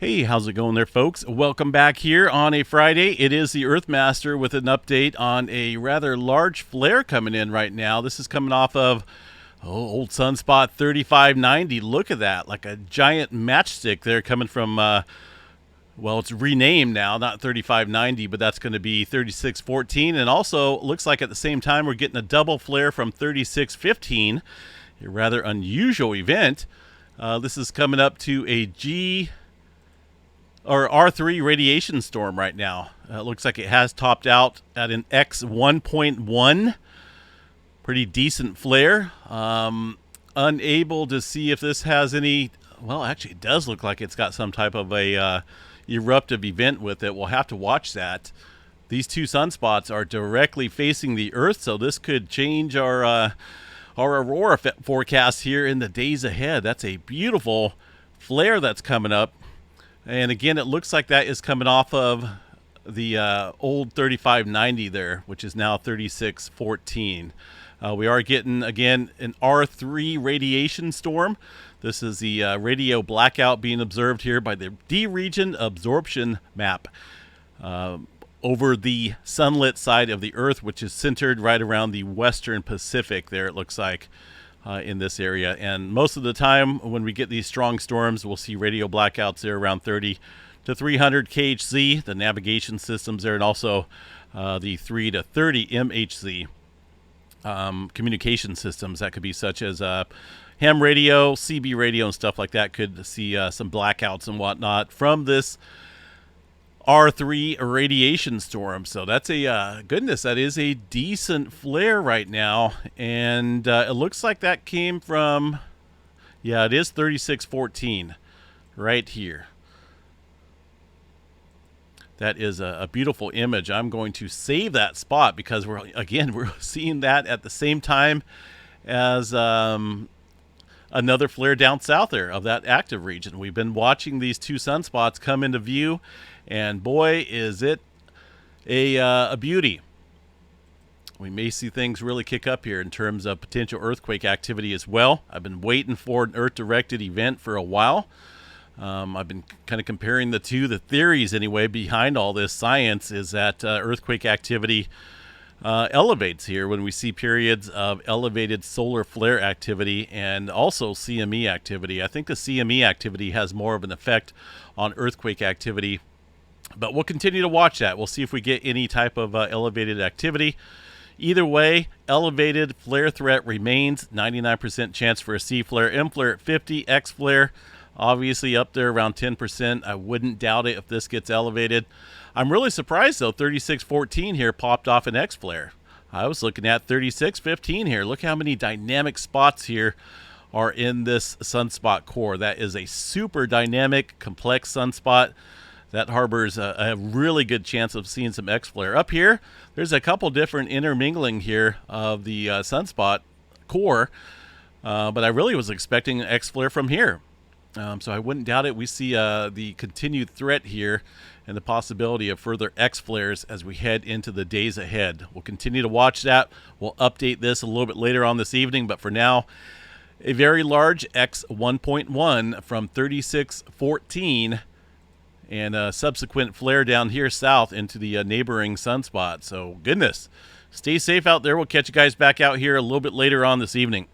Hey, how's it going there, folks? Welcome back here on a Friday. It is the Earthmaster with an update on a rather large flare coming in right now. This is coming off of old sunspot 3590. Look at that, like a giant matchstick there coming from, well, it's renamed now, not 3590, but that's going to be 3614. And also, looks like at the same time, we're getting a double flare from 3615, a rather unusual event. This is coming up to a R3 radiation storm right now. It looks like it has topped out at an X 1.1. Pretty decent flare. Unable to see if this has any. Well, actually, it does look like it's got some type of a eruptive event with it. We'll have to watch that. These two sunspots are directly facing the Earth, so this could change our aurora forecast here in the days ahead. That's a beautiful flare that's coming up. And again, it looks like that is coming off of the old 3590 there, which is now 3614. We are getting, again, an R3 radiation storm. This is the radio blackout being observed here by the D-region absorption map over the sunlit side of the Earth, which is centered right around the western Pacific there, it looks like. In this area, and most of the time when we get these strong storms, we'll see radio blackouts there around 30 to 300 kHz, the navigation systems there, and also the 3 to 30 MHz communication systems that could be such as ham radio, CB radio, and stuff like that could see some blackouts and whatnot from this R3 radiation storm. So that's a goodness, that is a decent flare right now, and it looks like that came from, yeah, it is 3614 right here. That is a beautiful image. I'm going to save that spot because we're seeing that at the same time as another flare down south there of that active region. We've been watching these two sunspots come into view, and boy, is it a beauty. We may see things really kick up here in terms of potential earthquake activity as well. I've been waiting for an Earth-directed event for a while. I've been kind of comparing the two. The theories, anyway, behind all this science is that earthquake activity elevates here when we see periods of elevated solar flare activity and also CME activity. I think the CME activity has more of an effect on earthquake activity, but we'll continue to watch that. We'll see if we get any type of elevated activity. Either way, elevated flare threat remains. 99% chance for a C flare, M flare at 50, X flare obviously up there around 10%. I wouldn't doubt it if this gets elevated. I'm really surprised, though, 3614 here popped off an X flare. I was looking at 3615 here. Look how many dynamic spots here are in this sunspot core. That is a super dynamic, complex sunspot that harbors a really good chance of seeing some X flare. Up here, there's a couple different intermingling here of the sunspot core, but I really was expecting an X flare from here. So I wouldn't doubt it. We see the continued threat here and the possibility of further X flares as we head into the days ahead. We'll continue to watch that. We'll update this a little bit later on this evening, but for now, a very large X 1.1 from 3614 and a subsequent flare down here south into the neighboring sunspot. So goodness, stay safe out there. We'll catch you guys back out here a little bit later on this evening.